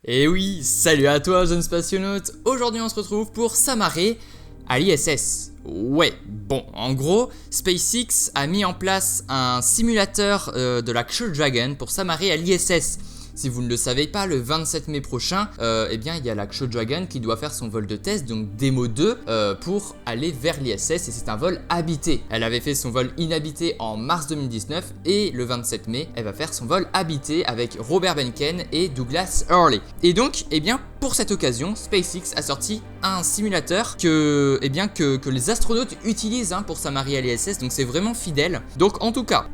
Et oui, salut à toi jeune spationaute. Aujourd'hui on se retrouve pour s'amarrer à l'ISS. Ouais, bon, en gros, SpaceX a mis en place un simulateur de la Crew Dragon pour s'amarrer à l'ISS. Si vous ne le savez pas, le 27 mai prochain, eh bien, il y a la Crew Dragon qui doit faire son vol de test, donc démo 2, pour aller vers l'ISS, et c'est un vol habité. Elle avait fait son vol inhabité en mars 2019, et le 27 mai, elle va faire son vol habité avec Robert Behnken et Douglas Hurley. Et donc, eh bien, pour cette occasion, SpaceX a sorti un simulateur que les astronautes utilisent pour s'amarrer à l'ISS, donc c'est vraiment fidèle. Donc en tout cas,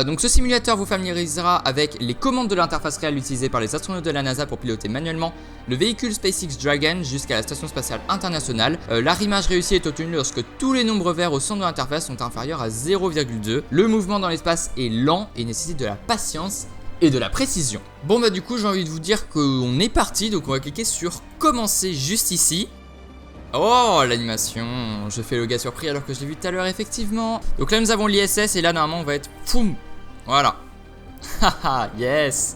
donc ce simulateur vous familiarisera avec les commandes de l'interface réelle utilisée par les astronautes de la NASA pour piloter manuellement le véhicule SpaceX Dragon jusqu'à la Station Spatiale Internationale. L'arrimage réussi est obtenu lorsque tous les nombres verts au centre de l'interface sont inférieurs à 0,2. Le mouvement dans l'espace est lent et nécessite de la patience et de la précision. Bon bah du coup j'ai envie de vous dire qu'on est parti, donc on va cliquer sur commencer juste ici. Oh l'animation, je fais le gars surpris alors que je l'ai vu tout à l'heure effectivement. Donc là nous avons l'ISS et là normalement on va être poum. Voilà. Haha yes.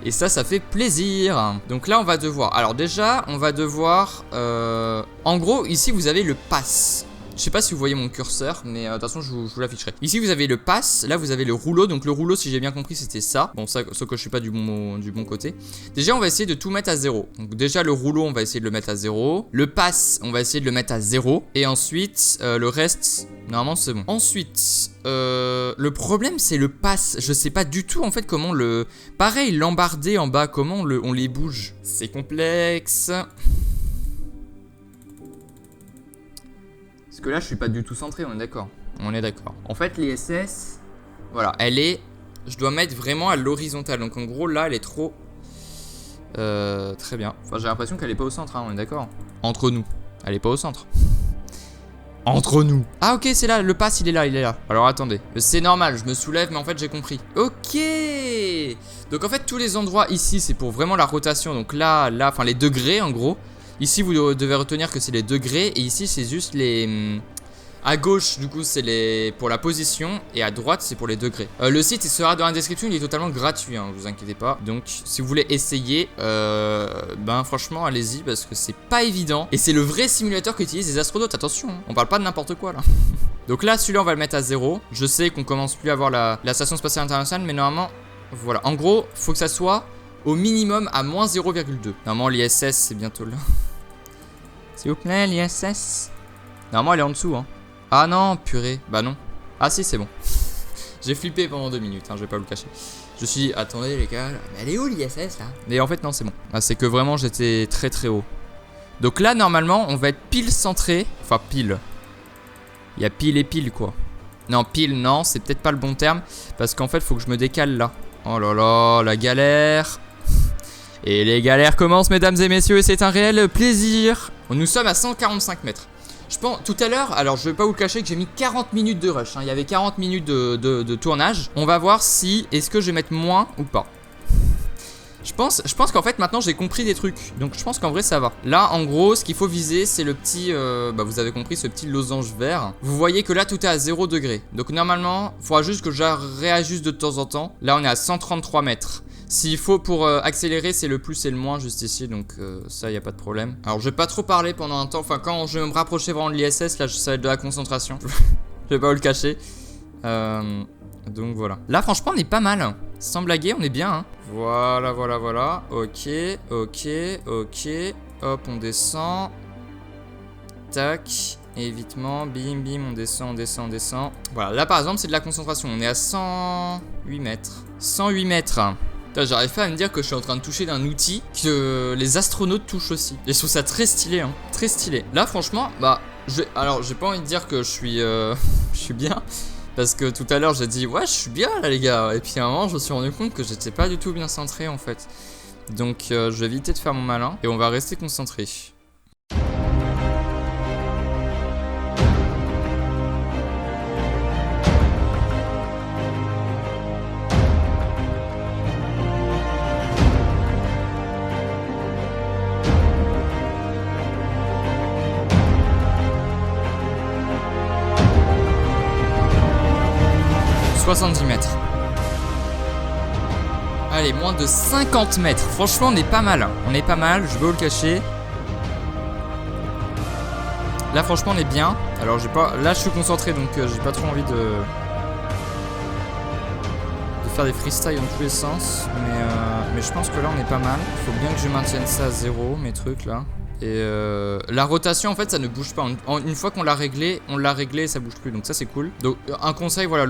Et ça fait plaisir. Donc là on va devoir, alors déjà on va devoir en gros ici vous avez le pass. Je sais pas si vous voyez mon curseur, mais de toute façon je vous l'afficherai. Ici vous avez le pass, là vous avez le rouleau. Donc le rouleau, si j'ai bien compris, c'était ça. Bon, ça, sauf que je suis pas du bon côté. Déjà on va essayer de tout mettre à 0. Donc déjà le rouleau, on va essayer de le mettre à 0. Le pass, on va essayer de le mettre à 0. Et ensuite, le reste, normalement c'est bon. Ensuite, le problème c'est le pass. Je sais pas du tout en fait comment le... Pareil, l'embarder en bas, comment on les bouge. C'est complexe. Parce que là je suis pas du tout centré, on est d'accord. On est d'accord. En fait l'ISS, voilà, elle est... Je dois mettre vraiment à l'horizontale. Donc en gros là elle est trop... très bien. Enfin j'ai l'impression qu'elle est pas au centre, on est d'accord. Entre nous. Elle est pas au centre. Entre nous. Ah ok, c'est là, le pass il est là. Alors attendez, c'est normal, je me soulève mais en fait j'ai compris. Ok. Donc en fait tous les endroits ici c'est pour vraiment la rotation. Donc là, enfin les degrés en gros. Ici vous devez retenir que c'est les degrés. Et ici c'est juste les... À gauche du coup c'est les... pour la position. Et à droite c'est pour les degrés. Le site il sera dans la description, il est totalement gratuit, vous inquiétez pas. Donc si vous voulez essayer, ben franchement allez-y parce que c'est pas évident. Et c'est le vrai simulateur qu'utilisent les astronautes, attention, on parle pas de n'importe quoi là. Donc là celui-là on va le mettre à 0. Je sais qu'on commence plus à voir la Station Spatiale Internationale, mais normalement, voilà. En gros, faut que ça soit au minimum à moins 0,2. Normalement l'ISS c'est bientôt là. S'il vous plaît l'ISS. Normalement elle est en dessous Ah non purée. Bah non. Ah si c'est bon. J'ai flippé pendant 2 minutes je vais pas vous le cacher. Je suis dit attendez les gars, mais elle est où l'ISS là? Mais en fait non c'est bon. C'est que vraiment j'étais très très haut. Donc là normalement on va être pile centré. Enfin pile. Il y a pile et pile quoi. Non pile non c'est peut-être pas le bon terme. Parce qu'en fait faut que je me décale là. Oh là là la galère. Et les galères commencent mesdames et messieurs, et c'est un réel plaisir. Nous sommes à 145 mètres. Je pense, tout à l'heure, alors je vais pas vous le cacher que j'ai mis 40 minutes de rush. Il y avait 40 minutes de tournage. On va voir si, est-ce que je vais mettre moins ou pas. Je pense qu'en fait maintenant j'ai compris des trucs. Donc je pense qu'en vrai ça va. Là en gros ce qu'il faut viser c'est le petit, vous avez compris, ce petit losange vert. Vous voyez que là tout est à 0 degré. Donc normalement il faudra juste que je réajuste de temps en temps. Là on est à 133 mètres. S'il faut pour accélérer c'est le plus et le moins juste ici. Donc ça y a pas de problème. Alors je vais pas trop parler pendant un temps. Enfin quand je vais me rapprocher vraiment de l'ISS là ça va être de la concentration. Je vais pas vous le cacher. Donc voilà. Là franchement on est pas mal. Sans blaguer on est bien Voilà. Ok. Hop on descend. Tac. Évitement. Bim on descend. Voilà là par exemple c'est de la concentration. On est à 108 mètres. 108 mètres. J'arrive pas à me dire que je suis en train de toucher d'un outil que les astronautes touchent aussi. Et je trouve ça très stylé Très stylé. Là franchement alors j'ai pas envie de dire que je suis je suis bien. Parce que tout à l'heure j'ai dit ouais je suis bien là les gars. Et puis à un moment je me suis rendu compte que j'étais pas du tout bien centré en fait. Donc je vais éviter de faire mon malin. Et on va rester concentré. « 70 mètres. Allez, moins de 50 mètres. Franchement, on est pas mal. On est pas mal, je vais vous le cacher. Là, franchement, on est bien. Alors, j'ai pas... Là, je suis concentré, donc j'ai pas trop envie de faire des freestyles dans tous les sens. Mais je pense que là, on est pas mal. Il faut bien que je maintienne ça à 0, mes trucs, là. Et la rotation en fait ça ne bouge pas. Une fois qu'on l'a réglé et ça bouge plus. Donc ça c'est cool. Donc un conseil, voilà,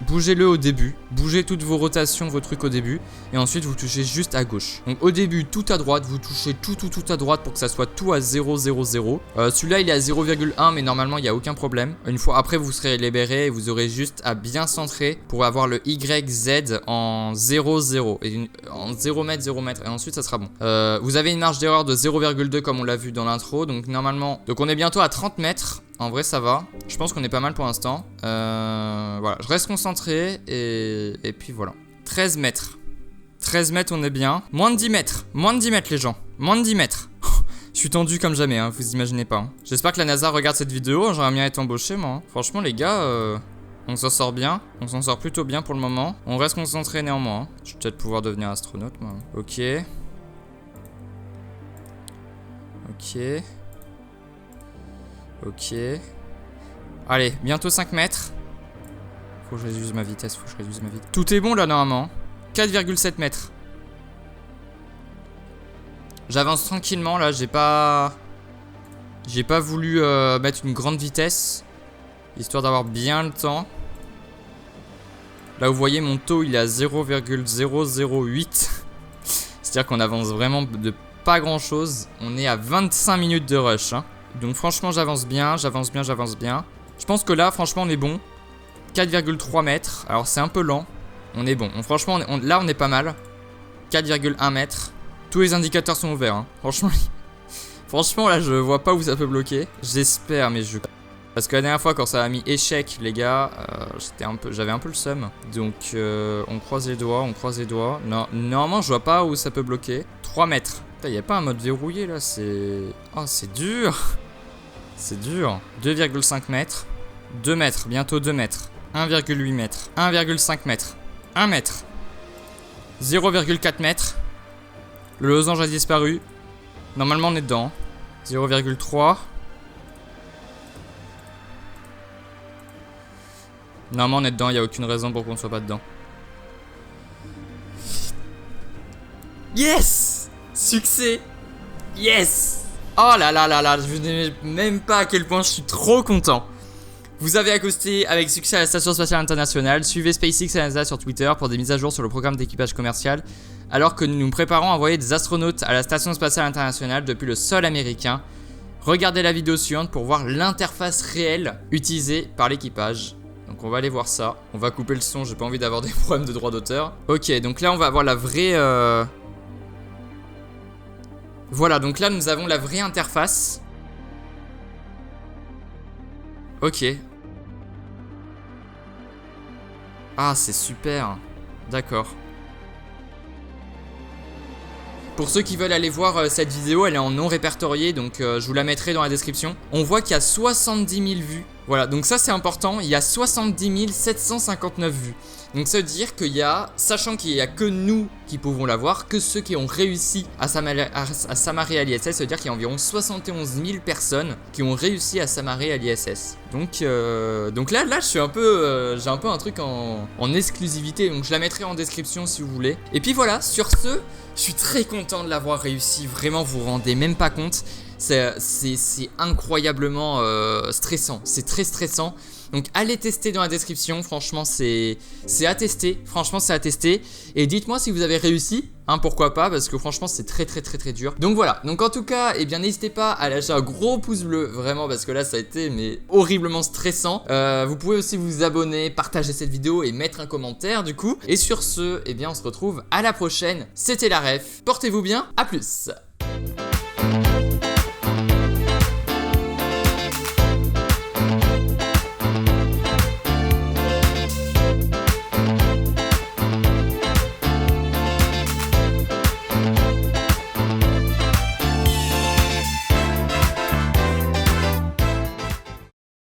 bougez-le au début. Bougez toutes vos rotations, vos trucs au début. Et ensuite vous touchez juste à gauche. Donc au début tout à droite, vous touchez tout à droite pour que ça soit tout à 0, 0, 0. Celui-là il est à 0,1 mais normalement il n'y a aucun problème. Une fois après vous serez libéré et vous aurez juste à bien centrer pour avoir le YZ en 0, 0. Et en 0 mètre, 0 mètre. Et ensuite ça sera bon. Vous avez une marge d'erreur de 0,2 comme on l'a vu dans l'intro, donc normalement, donc on est bientôt à 30 mètres, en vrai ça va, je pense qu'on est pas mal pour l'instant, voilà, je reste concentré et puis voilà, 13 mètres, on est bien, moins de 10 mètres les gens, moins de 10 mètres, je suis tendu comme jamais, hein, vous imaginez pas, hein. J'espère que la NASA regarde cette vidéo, j'aimerais bien être embauché moi, hein. Franchement les gars, on s'en sort bien, on s'en sort plutôt bien pour le moment, on reste concentré néanmoins, hein. Je vais peut-être pouvoir devenir astronaute moi, ok. Ok. Allez, bientôt 5 mètres. Faut que je réduise ma vitesse, Tout est bon là normalement. 4,7 mètres. J'avance tranquillement là, j'ai pas voulu mettre une grande vitesse. Histoire d'avoir bien le temps. Là vous voyez mon taux il est à 0,008. C'est-à-dire qu'on avance vraiment de pas grand chose, on est à 25 minutes de rush, hein. Donc franchement j'avance bien. Je pense que là franchement on est bon. 4,3 mètres, alors c'est un peu lent. On est bon, franchement là on est pas mal. 4,1 mètres. Tous les indicateurs sont ouverts, hein. Franchement là je vois pas où ça peut bloquer. J'espère mais je... Parce que la dernière fois quand ça a mis échec les gars, j'avais un peu le seum. Donc on croise les doigts, Non, normalement je vois pas où ça peut bloquer. 3 mètres. Il n'y a pas un mode verrouillé là, c'est... Oh c'est dur. C'est dur. 2,5 mètres. 2 mètres, bientôt 2 mètres. 1,8 mètres. 1,5 mètres. 1 mètre. 0,4 mètres. Le losange a disparu. Normalement on est dedans. 0,3. Normalement on est dedans, il n'y a aucune raison pour qu'on ne soit pas dedans. Yes! Succès! Yes! Oh là là là là, je ne sais même pas à quel point je suis trop content. Vous avez accosté avec succès à la Station Spatiale Internationale. Suivez SpaceX et NASA sur Twitter pour des mises à jour sur le programme d'équipage commercial. Alors que nous nous préparons à envoyer des astronautes à la Station Spatiale Internationale depuis le sol américain. Regardez la vidéo suivante pour voir l'interface réelle utilisée par l'équipage. Donc on va aller voir ça. On va couper le son, j'ai pas envie d'avoir des problèmes de droit d'auteur. Ok, donc là on va avoir la vraie... Voilà, donc là nous avons la vraie interface. Ok. Ah, c'est super. D'accord. Pour ceux qui veulent aller voir cette vidéo, elle est en non répertorié, donc je vous la mettrai dans la description. On voit qu'il y a 70 000 vues. Voilà, donc ça c'est important, il y a 70 759 vues. Donc ça veut dire qu'il y a, sachant qu'il n'y a que nous qui pouvons la voir, que ceux qui ont réussi à s'amarrer à l'ISS, ça veut dire qu'il y a environ 71 000 personnes qui ont réussi à s'amarrer à l'ISS. Donc là je suis un peu, j'ai un peu un truc en exclusivité, donc je la mettrai en description si vous voulez. Et puis voilà, sur ce, je suis très content de l'avoir réussi, vraiment vous vous rendez même pas compte. C'est incroyablement stressant, c'est très stressant. Donc allez tester dans la description, franchement c'est à tester, et dites-moi si vous avez réussi, hein, pourquoi pas, parce que franchement c'est très dur. Donc voilà, donc en tout cas, eh bien n'hésitez pas à lâcher un gros pouce bleu, vraiment, parce que là ça a été mais horriblement stressant. Vous pouvez aussi vous abonner, partager cette vidéo et mettre un commentaire du coup. Et sur ce, eh bien on se retrouve à la prochaine, c'était la ref, portez-vous bien, à plus.